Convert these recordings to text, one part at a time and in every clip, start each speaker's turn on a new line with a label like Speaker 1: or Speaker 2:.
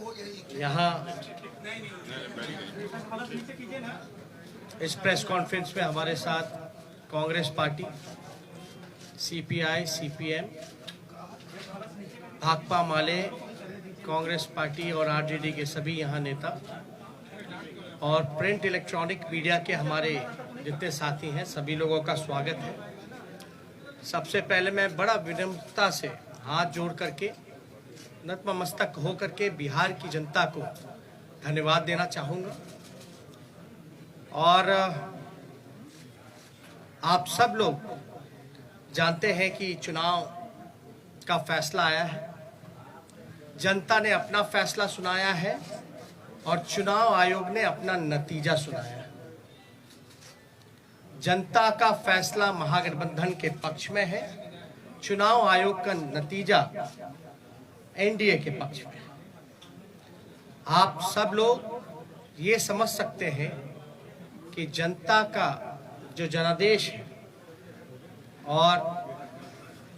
Speaker 1: यहाँ इस press conference में हमारे साथ Congress party, CPI, CPM, Bhakpa Male, Congress party और आरजेडी के सभी यहाँ नेता और प्रिंट इलेक्ट्रॉनिक मीडिया के हमारे जितने साथी हैं, सभी लोगों का स्वागत है। सबसे पहले मैं बड़ा विनम्रता से हाथ जोड़ करके नतमस्तक हो करके बिहार की जनता को धन्यवाद देना चाहूँगा। और आप सब लोग जानते हैं कि चुनाव का फैसला आया है, जनता ने अपना फैसला सुनाया है और चुनाव आयोग ने अपना नतीजा सुनाया है। जनता का फैसला महागठबंधन के पक्ष में है, चुनाव आयोग का नतीजा एनडीए के पक्ष में। आप सब लोग ये समझ सकते हैं कि जनता का जो जनादेश है और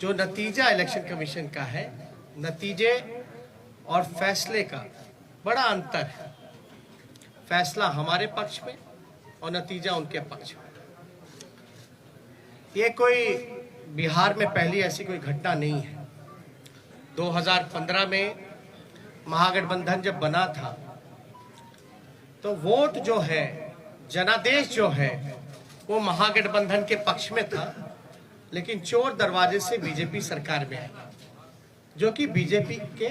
Speaker 1: जो नतीजा इलेक्शन कमीशन का है, नतीजे और फैसले का बड़ा अंतर है। फैसला हमारे पक्ष में और नतीजा उनके पक्ष में। ये कोई बिहार में पहली ऐसी कोई घटना नहीं है। 2015 में महागठबंधन जब बना था तो वोट जो है, जनादेश जो है, वो महागठबंधन के पक्ष में था, लेकिन चोर दरवाजे से बीजेपी सरकार में आई, जो कि बीजेपी के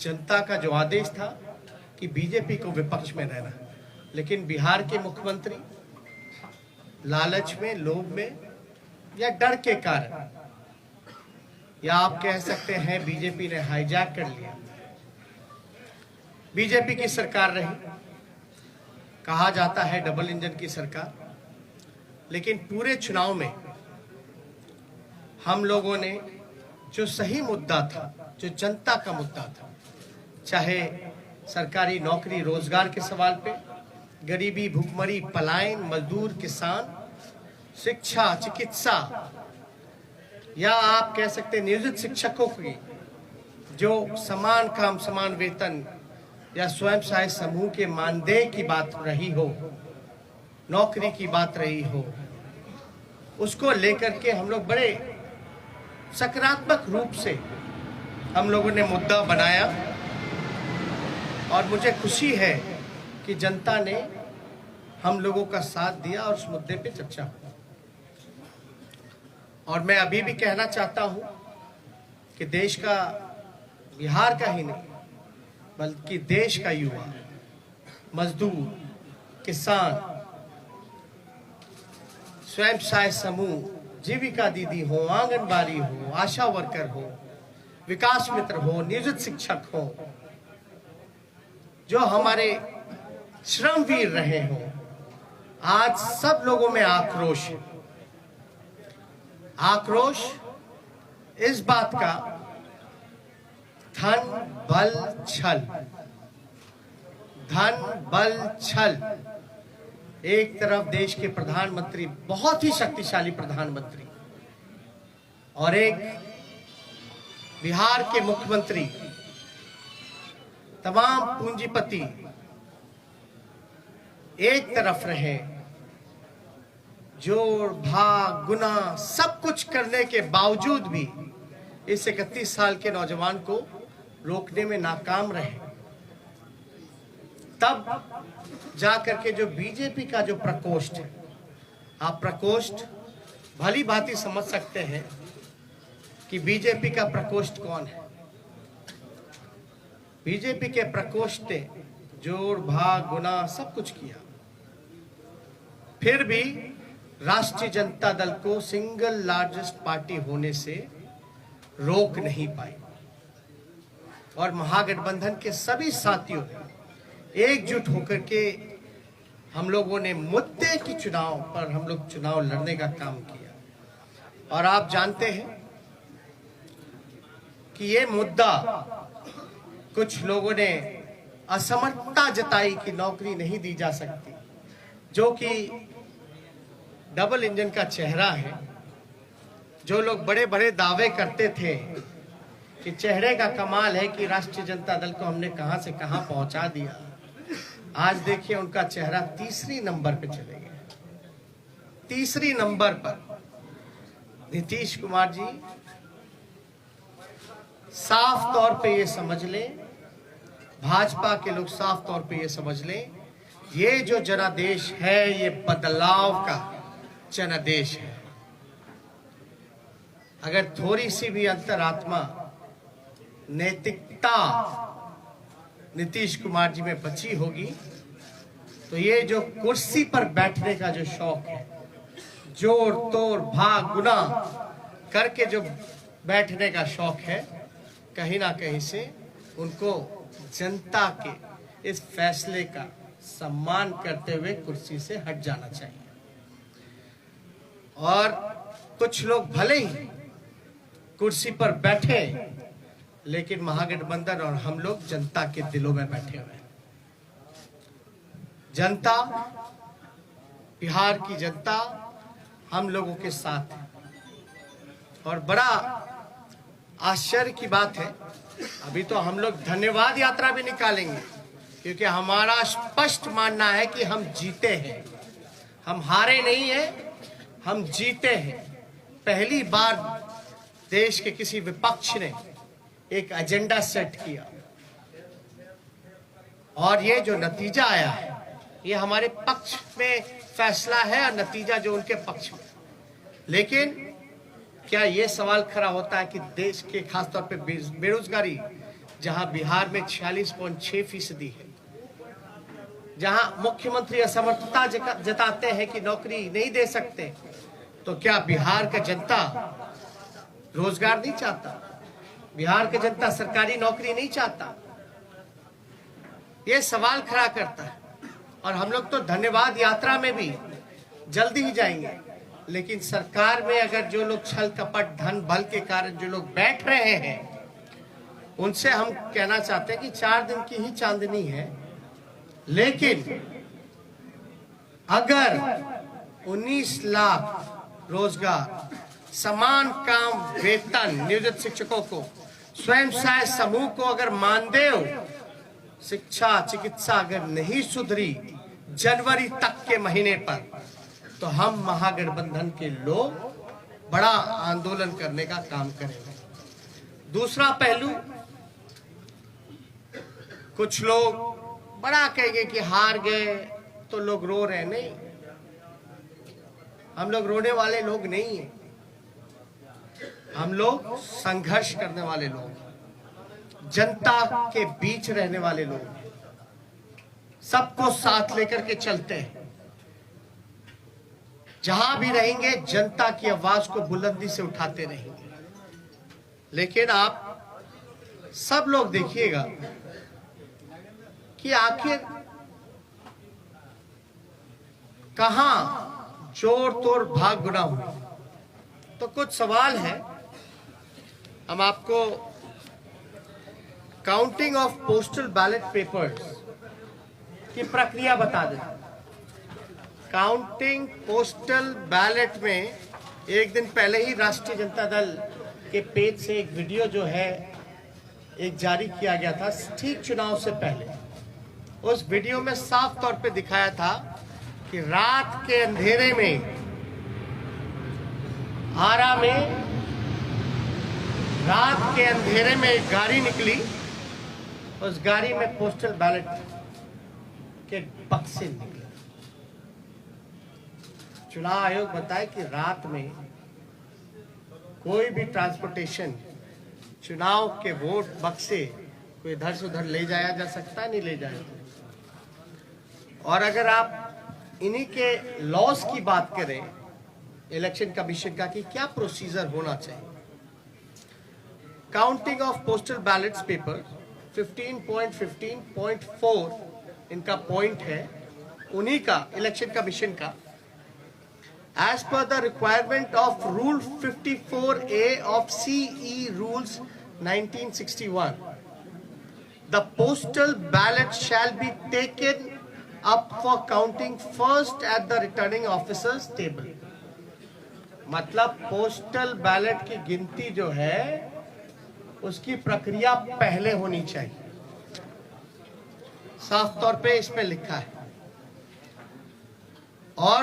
Speaker 1: जनता का जो आदेश था कि बीजेपी को विपक्ष में रहना। लेकिन बिहार के मुख्यमंत्री लालच में, लोभ में या डर के कारण, या आप कह सकते हैं बीजेपी ने हाईजैक कर लिया। बीजेपी की सरकार रही, कहा जाता है डबल इंजन की सरकार, लेकिन पूरे चुनाव में हम लोगों ने जो सही मुद्दा था, जो जनता का मुद्दा था, चाहे सरकारी नौकरी रोजगार के सवाल पे, गरीबी, भूखमरी, पलायन, मजदूर, किसान, शिक्षा, चिकित्सा, या आप कह सकते हैं नियोजित शिक्षकों की जो समान काम समान वेतन या स्वयं सहायता समूह के मानदेय की बात रही हो, नौकरी की बात रही हो, उसको लेकर के हम लोग बड़े सकारात्मक रूप से हम लोगों ने मुद्दा बनाया। और मुझे खुशी है कि जनता ने हम लोगों का साथ दिया और उस मुद्दे पे चर्चा हुई। और मैं अभी भी कहना चाहता हूं कि देश का, बिहार का ही नहीं बल्कि देश का युवा, मजदूर, किसान, स्वयं सहायता समूह, जीविका दीदी हो, आंगनबाड़ी हो, आशा वर्कर हो, विकास मित्र हो, नियोजित शिक्षक हो, जो हमारे श्रमवीर रहे हो, आज सब लोगों में आक्रोश है। आक्रोश इस बात का, धन बल छल, धन बल छल। एक तरफ देश के प्रधानमंत्री, बहुत ही शक्तिशाली प्रधानमंत्री, और एक बिहार के मुख्यमंत्री, तमाम पूंजीपति एक तरफ रहे, जोड़ भाग गुना सब कुछ करने के बावजूद भी इस 31 साल के नौजवान को रोकने में नाकाम रहे। तब जाकर के जो बीजेपी का जो प्रकोष्ठ है, आप प्रकोष्ठ भली भांति समझ सकते हैं कि बीजेपी का प्रकोष्ठ कौन है। बीजेपी के प्रकोष्ठ ने जोड़ भाग गुना सब कुछ किया, फिर भी राष्ट्रीय जनता दल को सिंगल लार्जेस्ट पार्टी होने से रोक नहीं पाई। और महागठबंधन के सभी साथियों एकजुट होकर के हम लोगों ने मुद्दे की चुनाव पर हम लोग चुनाव लड़ने का काम किया। और आप जानते हैं कि ये मुद्दा, कुछ लोगों ने असमर्थता जताई कि नौकरी नहीं दी जा सकती, जो कि डबल इंजन का चेहरा है। जो लोग बड़े बड़े दावे करते थे कि चेहरे का कमाल है कि राष्ट्रीय जनता दल को हमने कहां से कहां पहुंचा दिया। आज देखिए उनका चेहरा तीसरी नंबर पे चले गए, तीसरी नंबर पर। नीतीश कुमार जी, साफ तौर पे ये समझ लें, भाजपा के लोग साफ तौर पे ये समझ लें, ये जो जनादेश है ये बदलाव का जनादेश है। अगर थोड़ी सी भी अंतरात्मा नैतिकता नीतीश कुमार जी में बची होगी तो ये जो कुर्सी पर बैठने का जो शौक है, जोर तोड़ भाग गुना करके जो बैठने का शौक है, कहीं ना कहीं से उनको जनता के इस फैसले का सम्मान करते हुए कुर्सी से हट जाना चाहिए। और कुछ लोग भले ही कुर्सी पर बैठे, लेकिन महागठबंधन और हम लोग जनता के दिलों में बैठे हुए हैं। जनता, बिहार की जनता हम लोगों के साथ है। और बड़ा आश्चर्य की बात है, अभी तो हम लोग धन्यवाद यात्रा भी निकालेंगे, क्योंकि हमारा स्पष्ट मानना है कि हम जीते हैं, हम हारे नहीं हैं, हम जीते हैं। पहली बार देश के किसी विपक्ष ने एक एजेंडा सेट किया और ये जो नतीजा आया है ये हमारे पक्ष में फैसला है और नतीजा जो उनके पक्ष में। लेकिन क्या ये सवाल खड़ा होता है कि देश के खासतौर पे बेरोजगारी, जहां बिहार में 46.6% है, जहां मुख्यमंत्री असमर्थता जताते हैं कि नौकरी नहीं दे सकते, तो क्या बिहार का जनता रोजगार नहीं चाहता? बिहार का जनता सरकारी नौकरी नहीं चाहता? ये सवाल खड़ा करता है। और हम लोग तो धन्यवाद यात्रा में भी जल्दी ही जाएंगे, लेकिन सरकार में अगर जो लोग छल कपट धन बल के कारण जो लोग बैठ रहे हैं, उनसे हम कहना चाहते हैं कि 4 दिन की ही चांदनी है, लेकिन अगर 19 लाख रोजगार, समान काम वेतन नियोजित शिक्षकों को, स्वयं सहायता समूह को अगर मानदेय, शिक्षा चिकित्सा अगर नहीं सुधरी जनवरी तक के महीने पर, तो हम महागठबंधन के लोग बड़ा आंदोलन करने का काम करेंगे। दूसरा पहलू, कुछ लोग बड़ा कहेंगे कि हार गए तो लोग रो रहे। नहीं, हम लोग रोने वाले लोग नहीं हैं, हम लोग संघर्ष करने वाले लोग हैं, जनता के बीच रहने वाले लोग हैं, सबको साथ लेकर के चलते हैं। जहां भी रहेंगे जनता की आवाज को बुलंदी से उठाते रहेंगे। लेकिन आप सब लोग देखिएगा कि आखिर कहां जोर तोड़ भाग गुना हुई। तो कुछ सवाल है, हम आपको counting of postal ballot papers की प्रक्रिया बता दें। काउंटिंग पोस्टल बैलेट में एक दिन पहले ही राष्ट्रीय जनता दल के पेज से एक वीडियो जो है एक जारी किया गया था, ठीक चुनाव से पहले। उस वीडियो में साफ तौर पे दिखाया था कि रात के अंधेरे में आरा में रात के अंधेरे में एक गाड़ी निकली, उस गाड़ी में पोस्टल बैलेट के बक्से निकले। चुनाव आयोग बताए कि रात में कोई भी ट्रांसपोर्टेशन, चुनाव के वोट बक्से कोई इधर से उधर ले जाया जा सकता, नहीं ले जाया। और अगर आप इन्हीं के लॉस की बात करें इलेक्शन कमीशन का कि क्या प्रोसीजर होना चाहिए, counting of postal ballets paper 15.15.4 इनका पॉइंट है, उन्हीं का इलेक्शन कमीशन का। As per the requirement of Rule 54A of CE Rules 1961, the postal ballot shall be taken up for counting first at the returning officer's table. मतलब postal ballot की गिनती जो है उसकी प्रक्रिया पहले होनी चाहिए। साफ तौर पे इसमें लिखा है। और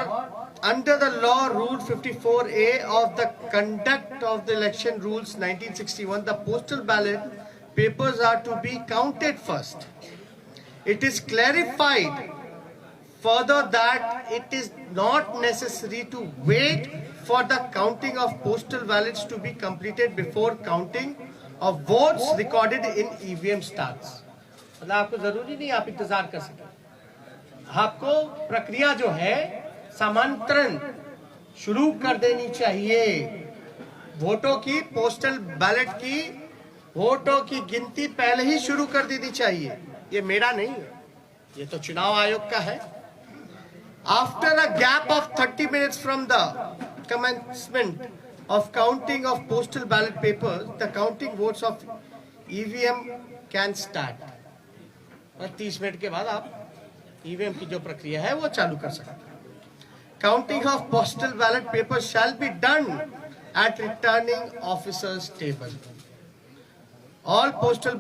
Speaker 1: under the law rule 54A of the conduct of the election rules 1961, the postal ballot papers are to be counted first. It is clarified further that it is not necessary to wait for the counting of postal ballots to be completed before counting of votes recorded in EVM starts. मतलब आपको जरूरी नहीं आप इंतजार कर सके, आपको प्रक्रिया जो है समांतरण शुरू कर देनी चाहिए। वोटों की, पोस्टल बैलेट की वोटों की गिनती पहले ही शुरू कर देनी चाहिए। ये मेरा नहीं है, ये तो चुनाव आयोग का है। After a gap of 30 minutes from the commencement of counting of postal ballot papers, the counting votes of EVM can start. 30 minute के बाद आप ईवीएम की जो प्रक्रिया है वो चालू कर सकते हैं। Counting of postal ballot papers shall be done at returning officers table. All postal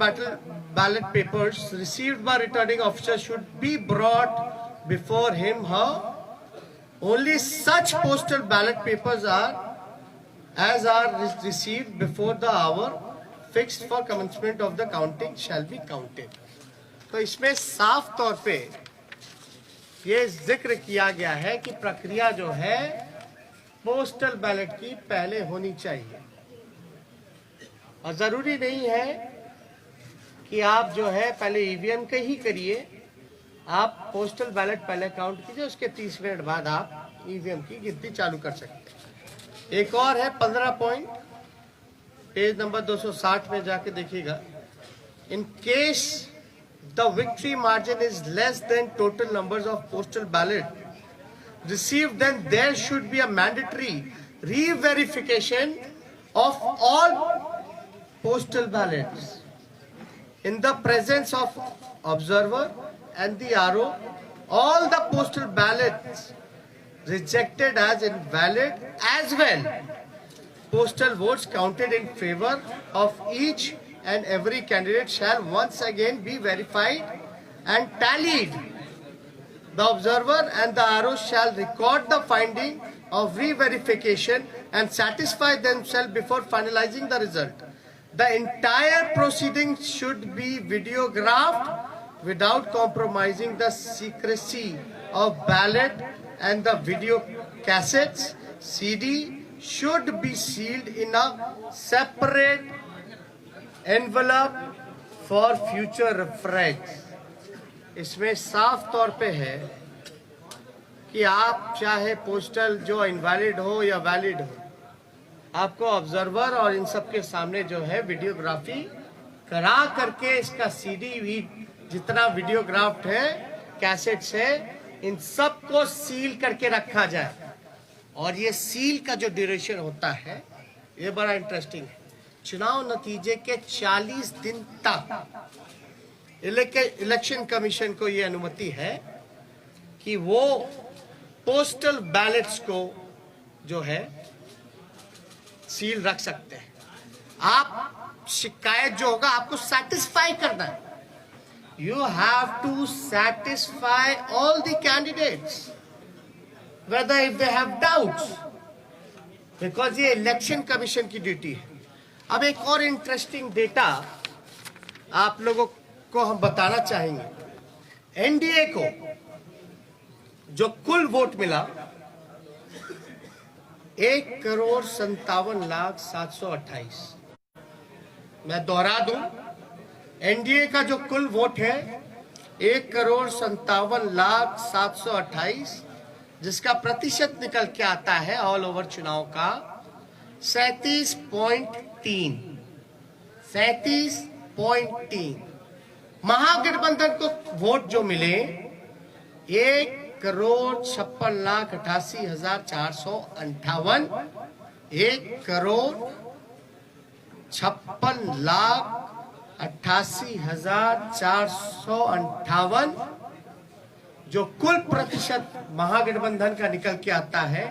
Speaker 1: ballot papers received by returning officer should be brought before him, her. Only such postal ballot papers are received before the hour fixed for commencement of the counting shall be counted. तो इसमें साफ तौर पे ये जिक्र किया गया है कि प्रक्रिया जो है पोस्टल बैलेट की पहले होनी चाहिए। और जरूरी नहीं है कि आप जो है पहले ईवीएम के ही करिए, आप पोस्टल बैलेट पहले काउंट कीजिए, उसके 30 मिनट बाद आप ईवीएम की गिनती चालू कर सकते हैं। एक और है 15 पॉइंट, पेज नंबर 260 में जाके देखिएगा। In case the victory margin is less than total numbers of postal ballot received, then there should be a mandatory reverification of all postal ballots in the presence of observer and the RO. All the postal ballots rejected as invalid as well. Postal votes counted in favor of each and every candidate shall once again be verified and tallied. The observer and the RO shall record the finding of re-verification and satisfy themselves before finalizing the result. The entire proceeding should be videographed without compromising the secrecy of ballot, and the video cassettes CD should be sealed in a separate envelope for future reference. इसमें साफ तौर पे है कि आप चाहे postal जो invalid हो या वैलिड हो, आपको ऑब्जर्वर और इन सब के सामने जो है वीडियोग्राफी करा करके इसका सीडी भी जितना वीडियोग्राफ्ट है, कैसेट्स है, इन सब को सील करके रखा जाए। और ये सील का जो ड्यूरेशन होता है ये बड़ा इंटरेस्टिंग है। चुनाव नतीजे के 40 दिन तक इलेक्शन कमीशन को ये अनुमति है कि वो पोस्टल बैलेट्स को जो है सील रख सकते हैं। आप शिकायत जो होगा आपको सेटिस्फाई करना है। You have to satisfy all the candidates whether if they have doubts, because ये इलेक्शन कमीशन की ड्यूटी है। अब एक और इंटरेस्टिंग डेटा आप लोगों को हम बताना चाहेंगे। एनडीए को जो कुल वोट मिला 1,57,728। मैं दोहरा दूं, एनडीए का जो कुल वोट है 1,57,728, जिसका प्रतिशत निकल के आता है ऑल ओवर चुनाव का 37.3। महागठबंधन को वोट जो मिले 1,56,88,458, 1,58,88,458 जो कुल प्रतिशत महागठबंधन का निकल के आता है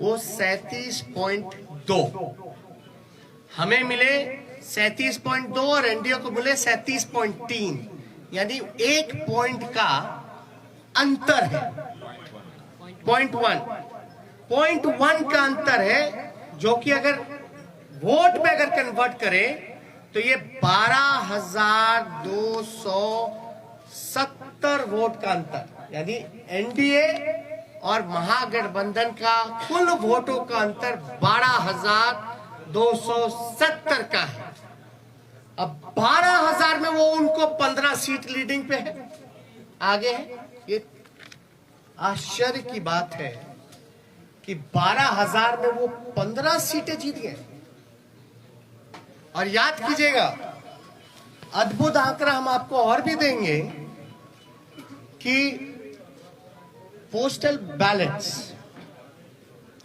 Speaker 1: वो 37.2। हमें मिले 37.2 और एनडीए को मिले 37.3, यानी 1 पॉइंट का अंतर है। 0.1 का अंतर है, जो कि अगर वोट में अगर कन्वर्ट करें तो ये 12,270 वोट का अंतर, यानी एनडीए और महागठबंधन का कुल वोटों का अंतर 12,270 का है। अब 12,000 में वो उनको 15 सीट लीडिंग पे है, आगे है। ये आश्चर्य की बात है कि 12,000 में वो 15 सीटें जीत गए। और याद कीजिएगा, अद्भुत आंकड़ा हम आपको और भी देंगे कि पोस्टल बैलेट्स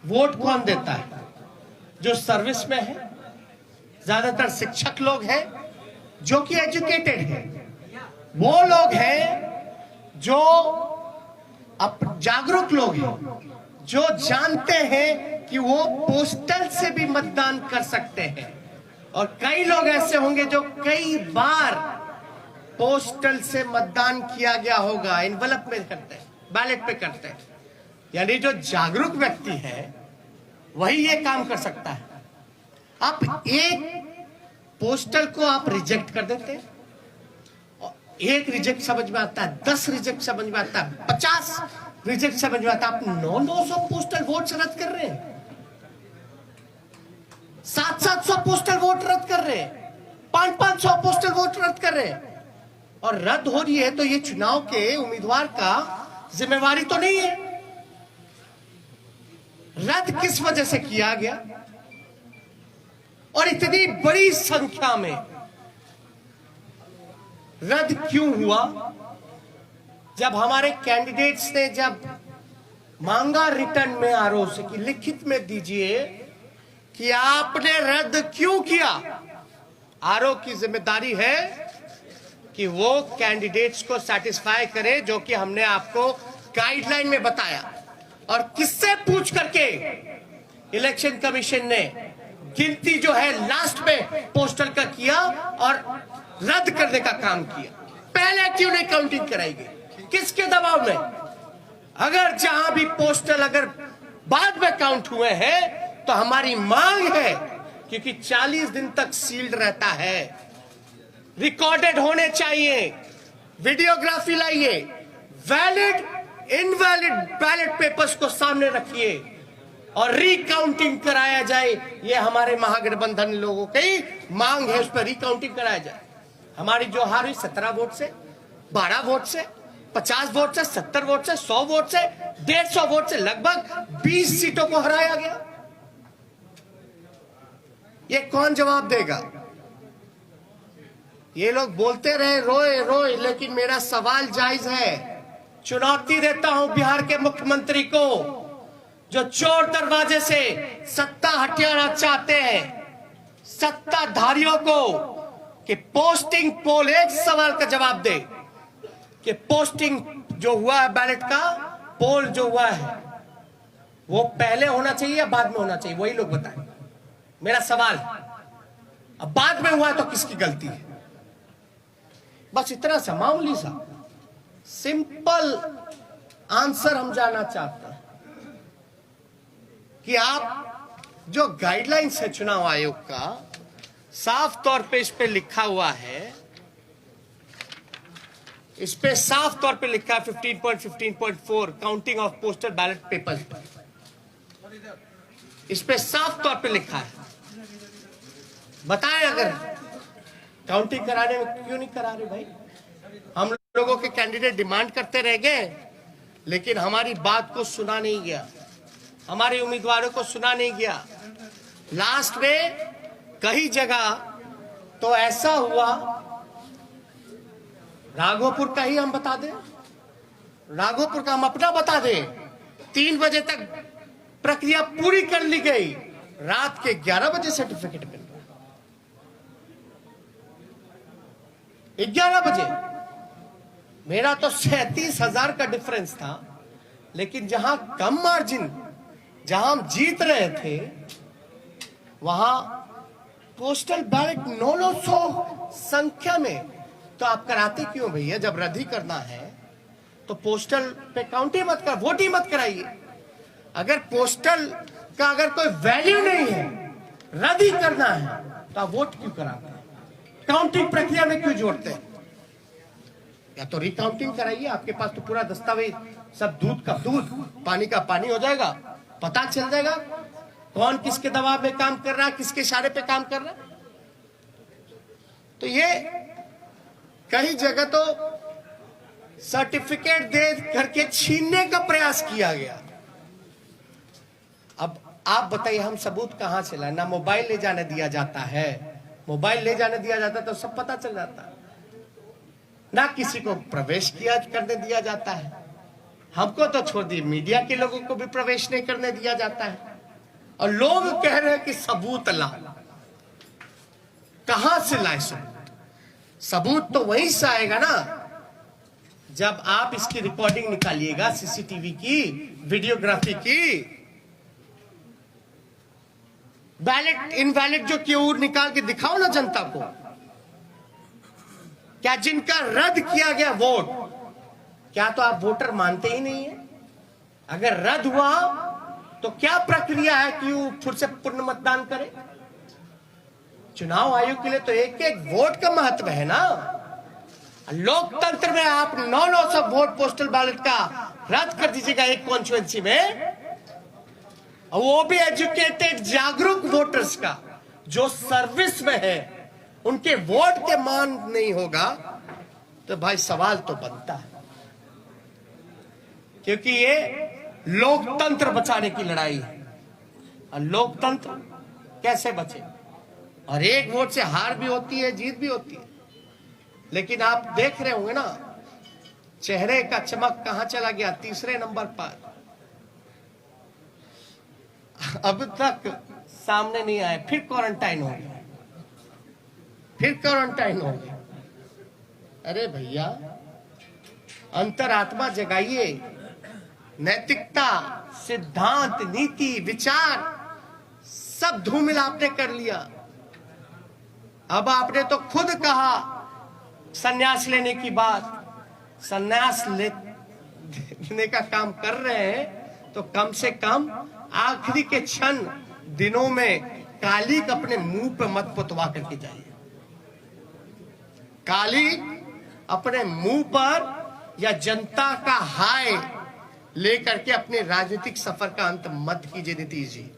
Speaker 1: वोट कौन देता है? जो सर्विस में है, ज्यादातर शिक्षक लोग हैं जो कि एजुकेटेड हैं, वो लोग हैं जो जागरूक लोग हैं, जो जानते हैं कि वो पोस्टल से भी मतदान कर सकते हैं। और कई लोग ऐसे होंगे जो कई बार पोस्टल से मतदान किया गया होगा, एनवलप में करते हैं, बैलेट पे करते हैं। यानी जो जागरूक व्यक्ति है वही ये काम कर सकता है। आप एक पोस्टल को आप रिजेक्ट कर देते हैं, एक रिजेक्ट समझ में आता है, 10 रिजेक्ट समझ में आता है, 50 रिजेक्ट समझ में आता है। आप 900 पोस्टल वोट रद्द कर रहे हैं, 700 पोस्टल वोट रद्द कर रहे हैं, 500 पोस्टल वोट रद्द कर रहे हैं। और रद्द हो रही है तो ये चुनाव के उम्मीदवार का जिम्मेवारी तो नहीं है। रद्द किस वजह से किया गया और इतनी बड़ी संख्या में रद्द क्यों हुआ? जब हमारे कैंडिडेट्स ने जब मांगा रिटर्न में आरओ से कि लिखित में दीजिए कि आपने रद्द क्यों किया, आरओ की जिम्मेदारी है कि वो कैंडिडेट्स को सेटिस्फाई करे, जो कि हमने आपको गाइडलाइन में बताया। और किससे पूछ करके इलेक्शन कमीशन ने गिनती जो है लास्ट में पोस्टल का किया और रद्द करने का काम किया? पहले क्यों नहीं काउंटिंग कराई गई? किसके दबाव में? अगर जहां भी पोस्टल अगर बाद में काउंट हुए हैं तो हमारी मांग है, क्योंकि 40 दिन तक सील्ड रहता है, रिकॉर्डेड होने चाहिए, वीडियोग्राफी लाइए, वैलिड इनवैलिड बैलेट पेपर्स को सामने रखिए और रिकाउंटिंग कराया जाए। ये हमारे महागठबंधन लोगों की मांग है, उस पर रिकाउंटिंग कराया जाए। हमारी जो हार हुई 17 वोट से, 12 वोट से, 50 वोट से, 70 वोट से, 100 वोट से, 150 वोट से, लगभग 20 सीटों को हराया गया। ये कौन जवाब देगा? ये लोग बोलते रहे रोए रोए, लेकिन मेरा सवाल जायज है। चुनौती देता हूं बिहार के मुख्यमंत्री को, जो चोर दरवाजे से सत्ता हथियाना चाहते हैं, सत्ताधारियों को, कि पोस्टिंग पोल, एक सवाल का जवाब दे कि पोस्टिंग जो हुआ है बैलेट का, पोल जो हुआ है वो पहले होना चाहिए या बाद में होना चाहिए? वही लोग बताएं। मेरा सवाल, अब बाद में हुआ तो किसकी गलती है? बस इतना सा मामूली सा सिंपल आंसर हम जानना चाहते हैं कि आप जो गाइडलाइंस है चुनाव आयोग का, साफ तौर पे इस पे लिखा हुआ है, इस पे साफ तौर पे लिखा है 15.15.4 counting of postal ballot papers, इस पे साफ तौर पे लिखा है। बताएं अगर काउंटिंग कराने में क्यों नहीं करा रहे भाई? हम लोगों के कैंडिडेट डिमांड करते रह गए, लेकिन हमारी बात को सुना नहीं गया, हमारे उम्मीदवारों को सुना नहीं गया। लास्ट में कई जगह तो ऐसा हुआ, राघोपुर का ही हम बता दें, राघोपुर का हम अपना बता दें, 3 बजे तक प्रक्रिया पूरी कर ली गई, रात के 11 बजे सर्टिफिकेट मिल रहा, 11 बजे। मेरा तो 37,000 का डिफरेंस था, लेकिन जहां कम मार्जिन, जहां हम जीत रहे थे, वहां पोस्टल बैलेट 900 संख्या में, तो आप कराते क्यों भैया? जब रद्द ही करना है तो पोस्टल पे काउंट ही मत कर, वोट ही मत कराइए। अगर पोस्टल का अगर कोई वैल्यू नहीं है, रद्द ही करना है, तो आप वोट क्यों कराते हैं? काउंटिंग प्रक्रिया में क्यों जोड़ते हैं? या तो रिकाउंटिंग कराइए, आपके पास तो पूरा दस्तावेज, सब दूध का दूध, पानी का पानी हो जाएगा, पता चल जाएगा कौन किसके दबाव में काम कर रहा है, किसके इशारे पे काम कर रहा है। तो ये कई जगह तो सर्टिफिकेट दे करके छीनने का प्रयास किया गया। अब आप बताइए, हम सबूत कहां से लाए? ना मोबाइल ले जाने दिया जाता है, मोबाइल ले जाने दिया जाता तो सब पता चल जाता, ना किसी को प्रवेश किया करने दिया जाता है। हमको तो छोड़ दी, मीडिया के लोगों को भी प्रवेश नहीं करने दिया जाता है, और लोग कह रहे हैं कि सबूत ला। कहां से लाए सबूत? सबूत तो वहीं से आएगा ना जब आप इसकी रिकॉर्डिंग निकालिएगा, सीसीटीवी की, वीडियोग्राफी की। बैलेट इनवैलिड जो क्यों निकाल के दिखाओ ना जनता को। क्या जिनका रद्द किया गया वोट, क्या तो आप वोटर मानते ही नहीं है? अगर रद्द हुआ तो क्या प्रक्रिया है कि वो फिर से पुनः मतदान करे? चुनाव आयोग के लिए तो एक एक वोट का महत्व है ना। लोकतंत्र में आप 900 वोट पोस्टल बैलेट का रद्द कर दीजिएगा एक कॉन्स्टिट्यूएंसी में, और वो भी एजुकेटेड जागरूक वोटर्स का, जो सर्विस में है, उनके वोट के मान नहीं होगा, तो भाई सवाल तो बनता है। क्योंकि ये लोकतंत्र बचाने की लड़ाई है, और लोकतंत्र कैसे बचे? और एक वोट से हार भी होती है, जीत भी होती है। लेकिन आप देख रहे होंगे ना, चेहरे का चमक कहां चला गया? तीसरे नंबर पर। अब तक सामने नहीं आए, फिर क्वारंटाइन हो गया, फिर क्वारंटाइन हो गया। अरे भैया, अंतरात्मा जगाइए। नैतिकता, सिद्धांत, नीति, विचार सब धूमिल आपने कर लिया। अब आपने तो खुद कहा संन्यास लेने की बात। संन्यास लेने का काम कर रहे हैं तो कम से कम आखिरी के क्षण दिनों में काली अपने मुंह पे मत पुतवा करके जाइए। काली अपने मुंह पर या जनता का हाय लेकर के अपने राजनीतिक सफर का अंत मत कीजिए नीतीश जी।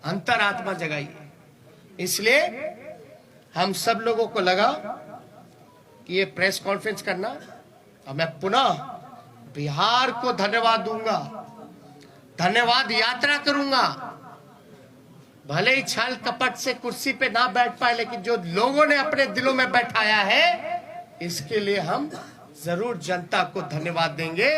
Speaker 1: अंतरात्मा जगाइए। इसलिए हम सब लोगों को लगा कि ये प्रेस कॉन्फ्रेंस करना, और मैं पुनः बिहार को धन्यवाद दूंगा, धन्यवाद यात्रा करूंगा। भले ही छल कपट से कुर्सी पे ना बैठ पाए, लेकिन जो लोगों ने अपने दिलों में बैठाया है, इसके लिए हम जरूर जनता को धन्यवाद देंगे।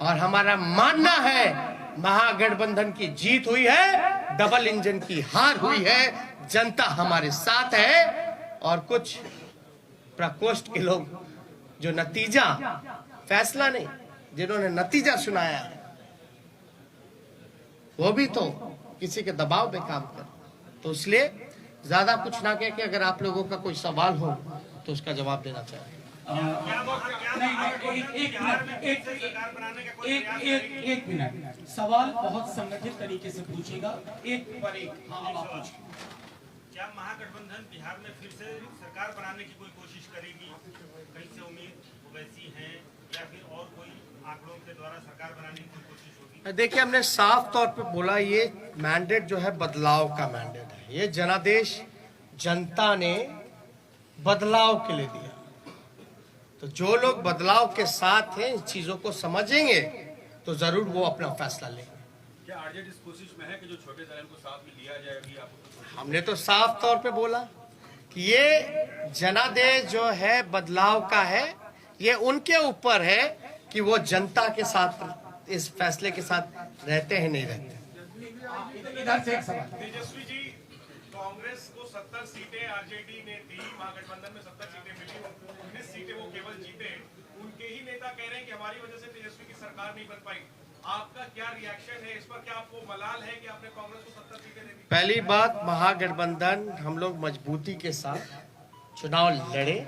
Speaker 1: और हमारा मानना है महागठबंधन की जीत हुई है, डबल इंजन की हार हुई है, जनता हमारे साथ है। और कुछ प्रकोष्ठ के लोग जो नतीजा, फैसला नहीं, जिन्होंने नतीजा सुनाया है, वो भी तो किसी के दबाव में काम कर। तो इसलिए ज्यादा कुछ ना कह के, अगर आप लोगों का कोई सवाल हो तो उसका जवाब देना चाहिए।
Speaker 2: एक मिनट, सवाल बहुत संगठित तरीके से पूछेगा, एक पर एक। हाँ, आप पूछिए।
Speaker 3: क्या महागठबंधन बिहार में फिर से सरकार बनाने की कोई कोशिश करेगी? कहीं से उम्मीद वैसी है, या फिर और कोई आंकड़ों के द्वारा सरकार बनाने की कोई कोशिश होगी?
Speaker 1: देखिए, हमने साफ तौर पे बोला, ये मैंडेट जो है बदलाव का मैंडेट है। ये जनादेश जनता ने बदलाव के लिए दिया। तो जो लोग बदलाव के साथ हैं, इस चीजों को समझेंगे तो जरूर वो अपना फैसला लेंगे।
Speaker 4: क्या आरजेडी इस कोशिश में है कि जो छोटे दल को साथ में लिया जाए? अभी आपको
Speaker 1: हमने तो साफ तौर पे बोला कि ये जनादेश जो है बदलाव का है। ये उनके ऊपर है कि वो जनता के साथ, इस फैसले के साथ रहते हैं नहीं रहते।
Speaker 2: इधर से एक सवाल।
Speaker 3: तेजस्वी जी, कांग्रेस को 70 सीटें आरजेडी ने दी, महागठबंधन में 70 सीटें मिली, 19 सीटें वो केवल जीते। उनके ही नेता कह रहे हैं कि हमारी वजह से तेजस्वी की सरकार नहीं बन पाई।
Speaker 4: आपका क्या रिएक्शन है इस पर? क्या आपको मलाल है कि आपने कांग्रेस को 70 सीटें दे दी?
Speaker 1: पहली बात, महागठबंधन हम लोग मजबूती के साथ चुनाव लड़े।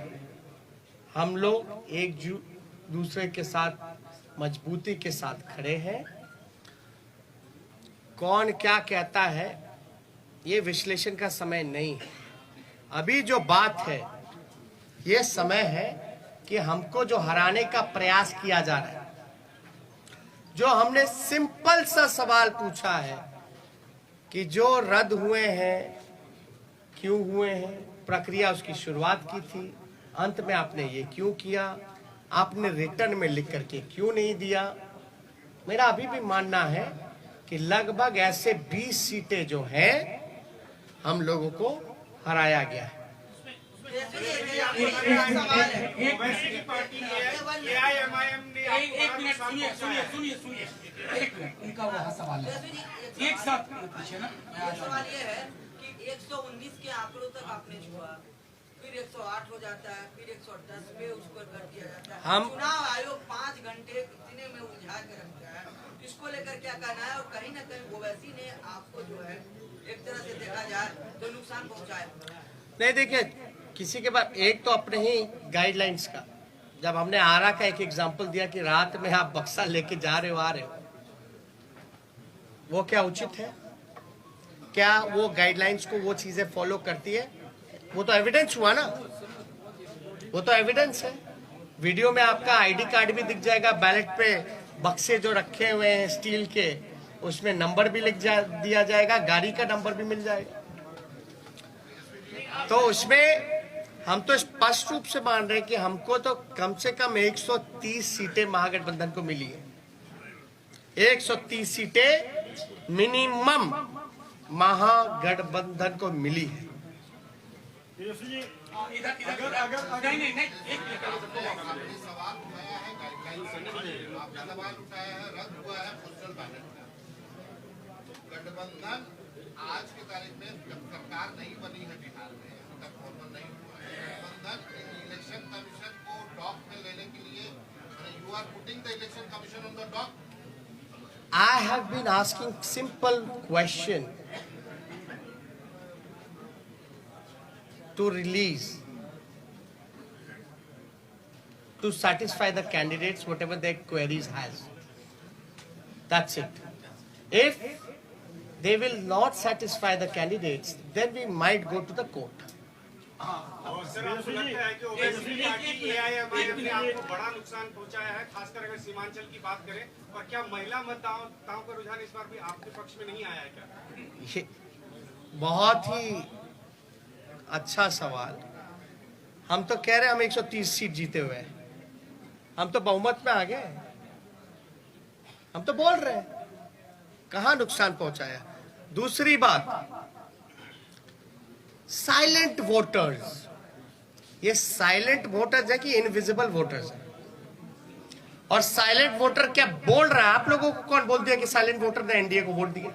Speaker 1: हम लोग एक दूसरे के साथ मजबूती के साथ खड़े हैं। कौन क्या कहता है ये विश्लेषण का समय नहीं है। अभी जो बात है, ये समय है कि हमको जो हराने का प्रयास किया जा रहा है, जो हमने सिंपल सा सवाल पूछा है कि जो रद्द हुए हैं क्यों हुए हैं, प्रक्रिया उसकी शुरुआत की थी, अंत में आपने ये क्यों किया, आपने रिटर्न में लिख करके क्यों नहीं दिया। मेरा अभी भी मानना है कि लगभग ऐसे 20 सीटें जो हैं हम लोगों को हराया गया है।
Speaker 2: एक मिनट सुनिए एक मिनट, इनका वह सवाल है, एक साथ पूछे ना।
Speaker 5: सवाल ये है कि 119 के आंकड़ों तक आपने छुआ, फिर 108 हो जाता है, फिर 110 पे उसको कर दिया जाता है। चुनाव आयोग 5 घंटे इतने में उलझा के रखता है, इसको लेकर क्या कहना है? और कहीं ना कहीं ओवैसी ने आपको जो है एक तरह से देखा जाए तो नुकसान पहुंचाया।
Speaker 1: नहीं, देखिए, किसी के पास एक तो अपने ही गाइडलाइंस का, जब हमने आरा का एक एग्जांपल दिया कि रात में आप बक्सा लेके जा रहे हो आ रहे हो, वो क्या उचित है? क्या वो गाइडलाइंस को वो चीजें फॉलो करती है? वो तो एविडेंस हुआ ना, वो तो एविडेंस है। वीडियो में आपका आईडी कार्ड भी दिख जाएगा, बैलेट पे बक्से जो रखे हुए हैं स्टील के, उसमें नंबर भी दिया जाएगा, गाड़ी का नंबर भी मिल जाएगा। तो उसमें हम तो स्पष्ट रूप से मान रहे हैं कि हमको तो कम से कम 130 सीटें महागठबंधन को मिली है। 130 सीटें मिनिमम महागठबंधन को मिली है।
Speaker 6: गठबंधन आज की तारीख में जब सरकार नहीं बनी है बिहार में, अभी तक फॉर्मल नहीं हुआ है, गठबंधन इलेक्शन कमीशन को डॉक में लेने के लिए, you are putting the election commission on the dock.
Speaker 1: I have been asking simple question to release, to satisfy the candidates whatever their queries has. That's it. If they will not satisfy the candidates, then we might go to the court.
Speaker 4: और sir, आपको लगता है कि Owaisi party AIMIM ने आपको बड़ा नुकसान पहुंचाया है, खासकर अगर सीमांचल की बात करें? और क्या महिला मतदाताओं का रुझान इस बार भी आपके पक्ष में नहीं आया है क्या?
Speaker 1: ये बहुत ही अच्छा सवाल। हम तो कह रहे हैं हम 130 सीट जीते हुए हैं, हम तो बहुमत में आ गए, हम तो बोल रहे हैं कहां नुकसान पहुंचाया। दूसरी बात, साइलेंट वोटर्स, ये साइलेंट वोटर्स है कि इनविजिबल वोटर्स है? और साइलेंट वोटर क्या बोल रहा है? आप लोगों को कौन बोल दिया कि साइलेंट वोटर ने एनडीए को वोट दिया?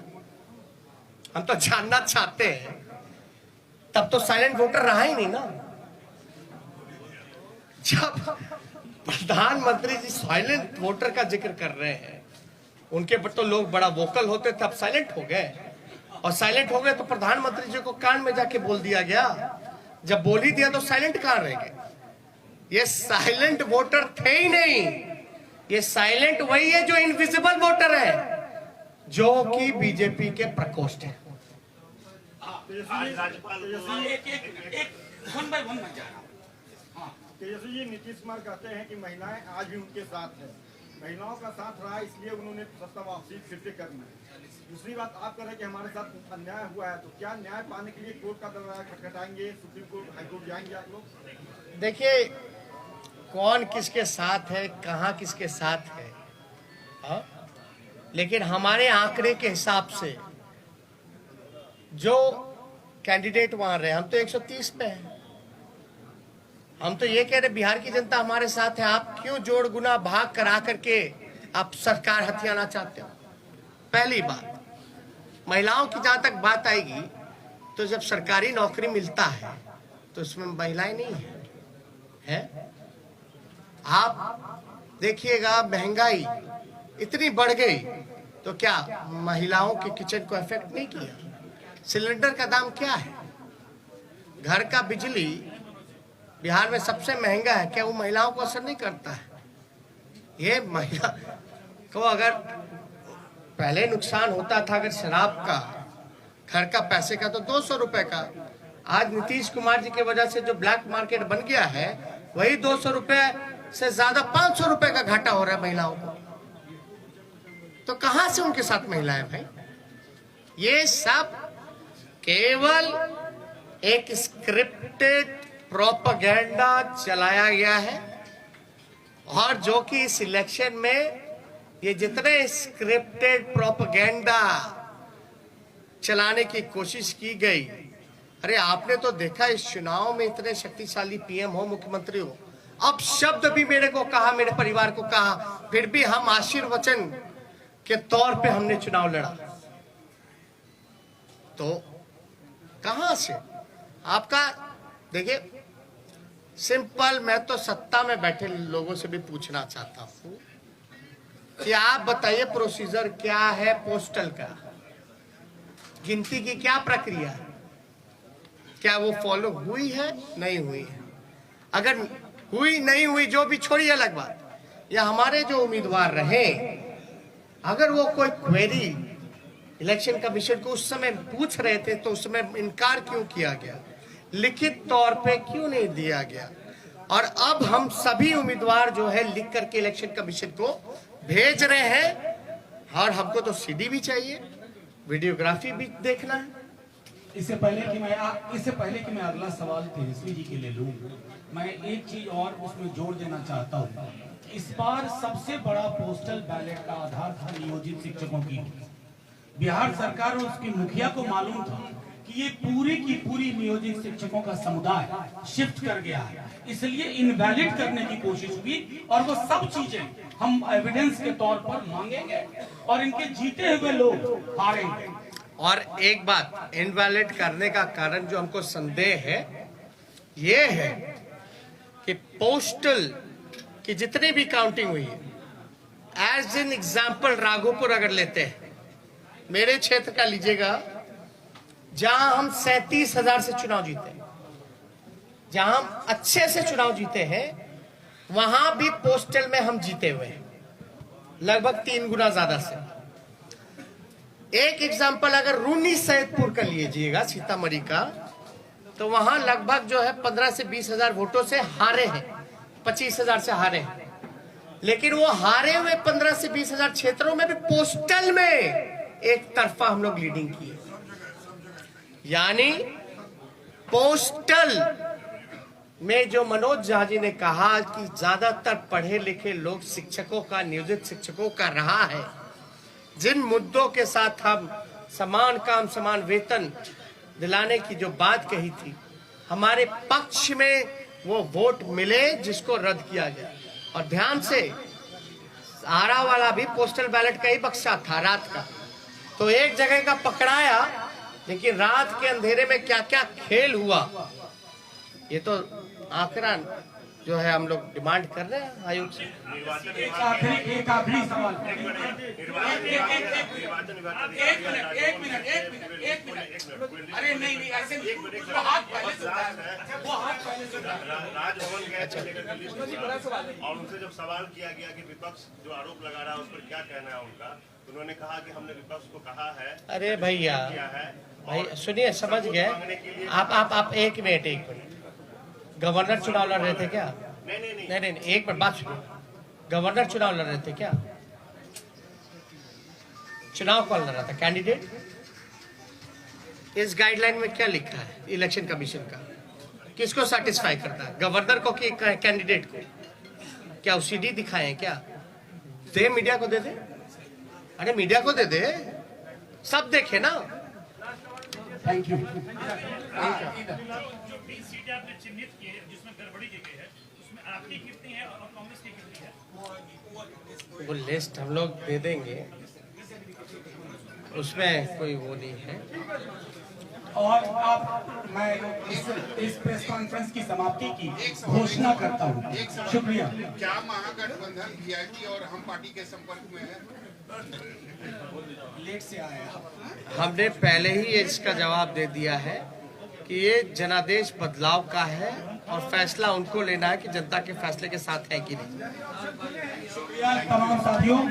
Speaker 1: हम तो जानना चाहते हैं। तब तो साइलेंट वोटर रहा ही नहीं ना। जब प्रधानमंत्री जी साइलेंट वोटर का जिक्र कर रहे हैं, उनके पर तो लोग बड़ा वोकल होते थे, अब साइलेंट हो गए। और साइलेंट हो गए तो प्रधानमंत्री जी को कान में जाके बोल दिया गया। जब बोल ही दिया तो साइलेंट कहां रह गए? ये साइलेंट वोटर थे ही नहीं, ये साइलेंट वही है जो इनविजिबल वोटर है, जो कि बीजेपी के प्रकोष्ठ है।
Speaker 7: तेजस्वी जी, नीतीश कुमार कहते हैं कि महिलाएं आज भी उनके साथ हैं, महिलाओं का साथ रहा इसलिए उन्होंने सत्ता वापसी फिर से करना है। दूसरी बात, आप कह रहे हैं कि हमारे साथ अन्याय हुआ है, तो क्या न्याय पाने के लिए कोर्ट का दरवाजा खटखटाएंगे, सुप्रीम कोर्ट, हाईकोर्ट जाएंगे आप लोग?
Speaker 1: देखिए, कौन किसके साथ है, कहां किसके साथ है, हा? लेकिन हमारे आंकड़े के हिसाब से जो कैंडिडेट वहां रहे, हम तो 130 पे हैं। हम तो ये कह रहे बिहार की जनता हमारे साथ है। आप क्यों जोड़ गुना भाग करा करके आप सरकार हथियाना चाहते हो? पहली बात, महिलाओं की जहां तक बात आएगी, तो जब सरकारी नौकरी मिलता है तो उसमें महिलाएं नहीं है? आप देखिएगा, महंगाई इतनी बढ़ गई तो क्या महिलाओं के किचन को इफेक्ट नहीं किया? सिलेंडर का दाम क्या है? घर का बिजली बिहार में सबसे महंगा है, क्या वो महिलाओं को असर नहीं करता है? ये महिला को अगर पहले नुकसान होता था अगर शराब का, घर का पैसे का, तो 200 रुपए का, आज नीतीश कुमार जी की वजह से जो ब्लैक मार्केट बन गया है वही 200 रुपए से ज्यादा 500 रुपए का घाटा हो रहा है महिलाओं को। तो कहां से उनके साथ महिलाएं भाई? ये सब केवल एक स्क्रिप्टेड प्रोपेगेंडा चलाया गया है, और जो कि इस इलेक्शन में ये जितने स्क्रिप्टेड प्रोपेगेंडा चलाने की कोशिश की गई, अरे आपने तो देखा इस चुनाव में इतने शक्तिशाली पीएम हो, मुख्यमंत्री हो, अब शब्द भी मेरे को कहा, मेरे परिवार को कहा, फिर भी हम आशीर्वचन के तौर पे हमने चुनाव लड़ा। तो कहां से आपका? देखिए सिंपल, मैं तो सत्ता में बैठे लोगों से भी पूछना चाहता हूं कि आप बताइए प्रोसीजर क्या है पोस्टल का, गिनती की क्या प्रक्रिया है, क्या वो फॉलो हुई है नहीं हुई है? अगर हुई नहीं हुई जो भी छोड़िए अलग बात, या हमारे जो उम्मीदवार रहे अगर वो कोई क्वेरी इलेक्शन कमीशन को उस समय पूछ रहे थे तो उस समय इनकार क्यों किया गया, लिखित तौर पे क्यों नहीं दिया गया? और अब हम सभी उम्मीदवार जो है लिख करके इलेक्शन कमीशन को भेज रहे हैं, और हमको तो सीडी भी चाहिए, वीडियोग्राफी भी देखना है।
Speaker 2: इससे पहले कि मैं अगला सवाल तेजस्वी जी के लिए लूं, मैं एक चीज और उसमें जोड़ देना चाहता हूं। इस बार सबसे बड़ा पोस्टल बैलेट का आधार था नियोजित शिक्षकों की। बिहार सरकार और उसकी मुखिया को मालूम था कि ये पूरी की पूरी नियोजित शिक्षकों का समुदाय शिफ्ट कर गया है, इसलिए इनवैलिड करने की कोशिश हुई, और वो सब चीजें हम एविडेंस के तौर पर मांगेंगे और इनके जीते हुए लोग हारेंगे।
Speaker 1: और एक बात, इनवैलिड करने का कारण जो हमको संदेह है ये है कि पोस्टल की जितनी भी काउंटिंग हुई है, एज एन एग्जाम्पल राघोपुर अगर लेते हैं, मेरे क्षेत्र का लीजिएगा, जहां हम 37,000 से चुनाव जीते, जहां हम अच्छे से चुनाव जीते हैं, वहां भी पोस्टल में हम जीते हुए हैं लगभग 3 गुना ज्यादा से। एक एग्जाम्पल अगर रूनी सैदपुर का लीजिएगा, सीतामढ़ी का, तो वहां लगभग जो है 15 से 20,000 वोटों से हारे हैं, 25,000 से हारे हैं। लेकिन वो हारे हुए 15 से 20,000 क्षेत्रों में भी पोस्टल में एक तरफा हम लोग लीडिंग किए। यानी पोस्टल में जो मनोज झा जी ने कहा कि ज्यादातर पढ़े लिखे लोग शिक्षकों का, नियोजित शिक्षकों का रहा है, जिन मुद्दों के साथ हम समान काम समान वेतन दिलाने की जो बात कही थी, हमारे पक्ष में वो वोट मिले जिसको रद्द किया गया। और ध्यान से, आरा वाला भी पोस्टल बैलेट का ही बक्सा था रात का, तो एक जगह का पकड़ाया, लेकिन रात के अंधेरे में क्या क्या खेल हुआ, ये तो आंकड़ा जो है हम लोग डिमांड कर रहे हैं आयोग से।
Speaker 2: एक आखिरी सवाल। एक मिनट। अरे नहीं ऐसे वो हाथ पहले से
Speaker 3: राजभवन गए थे और उनसे जब सवाल किया गया कि विपक्ष जो आरोप लगा रहा है उस पर क्या कहना है उनका, उन्होंने कहा कि हमने विपक्ष को कहा है। अरे भैया भाई सुनिए, समझ गए आप एक मिनट गवर्नर चुनाव लड़ रहे थे क्या? नहीं, एक मिनट बात सुनिए। गवर्नर चुनाव लड़ रहे थे क्या? चुनाव कौन लड़ रहा था? कैंडिडेट। इस गाइडलाइन में क्या लिखा है इलेक्शन कमीशन का? किसको सेटिस्फाई करता है, गवर्नर को कि कैंडिडेट को? क्या वो सीडी दिखाए क्या? दे मीडिया को दे दे, अरे मीडिया को दे दे, सब देखे ना।
Speaker 2: Thank you.
Speaker 8: आपने चिन्हित किए जिसमें गड़बड़ी की गई है, उसमें आपकी कितनी है और कांग्रेस की कितनी है?
Speaker 1: वो लिस्ट हम लोग दे देंगे, उसमें कोई वो नहीं है।
Speaker 2: और अब मैं इस प्रेस कॉन्फ्रेंस की समाप्ति की घोषणा करता हूँ। शुक्रिया।
Speaker 6: क्या महागठबंधन वीआईपी और हम पार्टी के संपर्क में है?
Speaker 2: लेट से आया।
Speaker 1: हमने पहले ही इसका जवाब दे दिया है कि ये जनादेश बदलाव का है और फैसला उनको लेना है कि जनता के फैसले के साथ है कि नहीं।
Speaker 2: शुक्रिया तमाम साथियों।